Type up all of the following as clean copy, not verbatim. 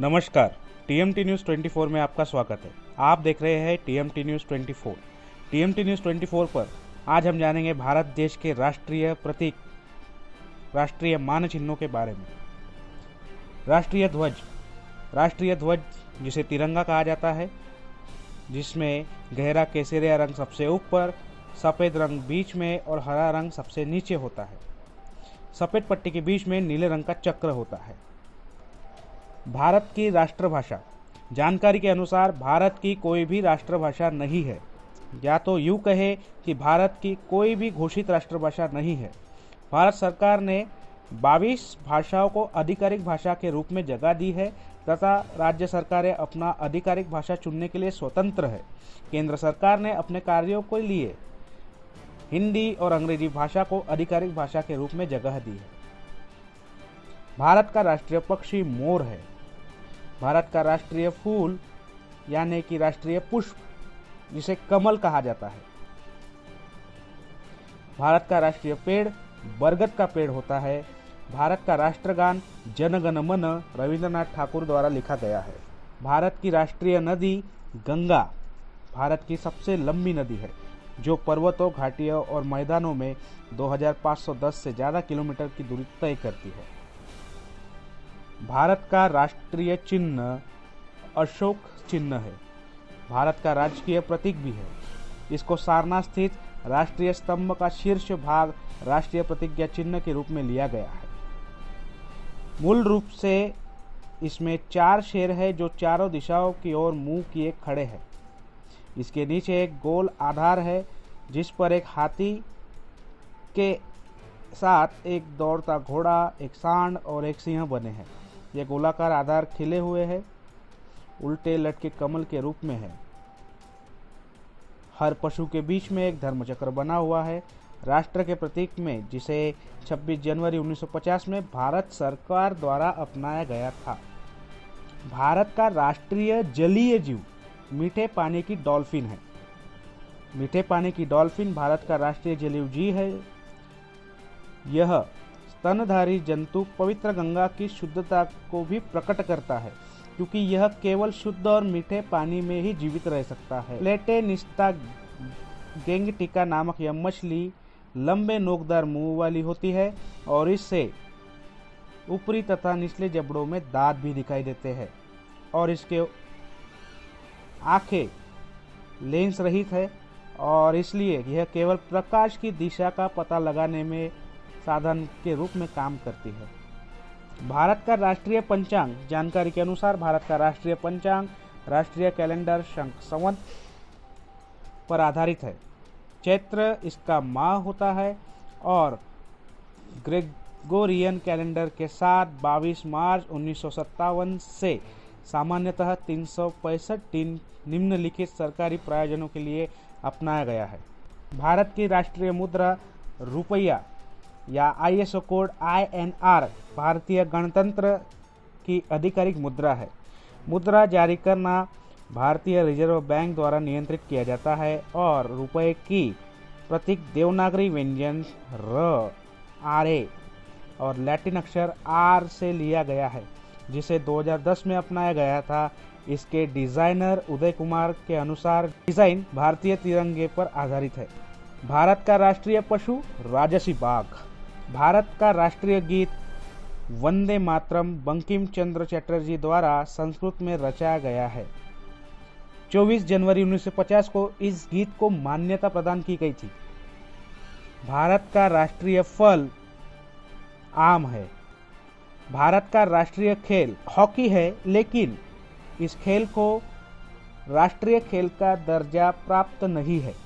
नमस्कार, TMT news 24 में आपका स्वागत है। आप देख रहे हैं टीएमटी न्यूज़ 24। टीएमटी न्यूज़ 24 पर आज हम जानेंगे भारत देश के राष्ट्रीय प्रतीक, राष्ट्रीय मान चिन्हों के बारे में। राष्ट्रीय ध्वज जिसे तिरंगा कहा जाता है, जिसमें गहरा केसरिया रंग सबसे ऊपर, सफ़ेद रंग बीच में और हरा रंग सबसे नीचे होता है। सफ़ेद पट्टी के बीच में नीले रंग का चक्र होता है। भारत की राष्ट्रभाषा। जानकारी के अनुसार भारत की कोई भी राष्ट्रभाषा नहीं है, या तो यूँ कहे कि भारत की कोई भी घोषित राष्ट्रभाषा नहीं है। भारत सरकार ने 22 भाषाओं को आधिकारिक भाषा के रूप में जगह दी है तथा राज्य सरकारें अपना आधिकारिक भाषा चुनने के लिए स्वतंत्र है। केंद्र सरकार ने अपने कार्यों के लिए हिंदी और अंग्रेजी भाषा को आधिकारिक भाषा के रूप में जगह दी है। भारत का राष्ट्रीय पक्षी मोर है। भारत का राष्ट्रीय फूल यानी कि राष्ट्रीय पुष्प जिसे कमल कहा जाता है। भारत का राष्ट्रीय पेड़ बरगद का पेड़ होता है। भारत का राष्ट्रगान जन गण मन रविंद्रनाथ ठाकुर द्वारा लिखा गया है। भारत की राष्ट्रीय नदी गंगा भारत की सबसे लंबी नदी है, जो पर्वतों, घाटियों और मैदानों में 2510 से ज़्यादा किलोमीटर की दूरी तय करती है। भारत का राष्ट्रीय चिन्ह अशोक चिन्ह है। भारत का राजकीय प्रतीक भी है। इसको सारनाथ स्थित राष्ट्रीय स्तंभ का शीर्ष भाग राष्ट्रीय प्रतिज्ञा चिन्ह के रूप में लिया गया है। मूल रूप से इसमें 4 शेर है जो चारों दिशाओं की ओर मुंह किए खड़े हैं। इसके नीचे एक गोल आधार है जिस पर एक हाथी के साथ एक दौड़ता घोड़ा, एक सांड और एक सिंह बने हैं। यह गोलाकार आधार खिले हुए है, उल्टे लटके कमल के रूप में है। हर पशु के बीच में एक धर्मचक्र बना हुआ है। राष्ट्र के प्रतीक में, जिसे 26 जनवरी 1950 में भारत सरकार द्वारा अपनाया गया था। भारत का राष्ट्रीय जलीय जीव मीठे पानी की डॉल्फिन है। मीठे पानी की डॉल्फिन भारत का राष्ट्रीय जलीय जीव है। यह स्तनधारी जंतु पवित्र गंगा की शुद्धता को भी प्रकट करता है, क्योंकि यह केवल शुद्ध और मीठे पानी में ही जीवित रह सकता है। प्लेटेनिस्टा गेंगटिका नामक यह मछली लंबे नोकदार मुंह वाली होती है और इससे ऊपरी तथा निचले जबड़ों में दांत भी दिखाई देते हैं और इसके आंखें लेंस रहित है और इसलिए यह केवल प्रकाश की दिशा का पता लगाने में साधन के रूप में काम करती है। भारत का राष्ट्रीय पंचांग। जानकारी के अनुसार भारत का राष्ट्रीय पंचांग राष्ट्रीय कैलेंडर शक संवत पर आधारित है। चैत्र इसका माह होता है और ग्रेगोरियन कैलेंडर के साथ 22 मार्च 1957 से सामान्यतः 365 दिन निम्नलिखित सरकारी प्रयोजनों के लिए अपनाया गया है। भारत की राष्ट्रीय मुद्रा रुपया या आईएसओ कोड INR भारतीय गणतंत्र की आधिकारिक मुद्रा है। मुद्रा जारी करना भारतीय रिजर्व बैंक द्वारा नियंत्रित किया जाता है और रुपए की प्रतीक देवनागरी व्यंजन R, RA और लैटिन अक्षर R से लिया गया है, जिसे 2010 में अपनाया गया था। इसके डिजाइनर उदय कुमार के अनुसार डिजाइन भारतीय तिरंगे पर आधारित है। भारत का राष्ट्रीय पशु राजसी बाघ। भारत का राष्ट्रीय गीत वंदे मातरम बंकिम चंद्र चटर्जी द्वारा संस्कृत में रचाया गया है। 24 जनवरी 1950 को इस गीत को मान्यता प्रदान की गई थी। भारत का राष्ट्रीय फल आम है। भारत का राष्ट्रीय खेल हॉकी है, लेकिन इस खेल को राष्ट्रीय खेल का दर्जा प्राप्त नहीं है।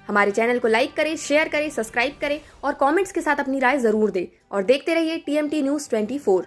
हमारे चैनल को लाइक करें, शेयर करें, सब्सक्राइब करें और कमेंट्स के साथ अपनी राय जरूर दें और देखते रहिए TMT न्यूज़ 24।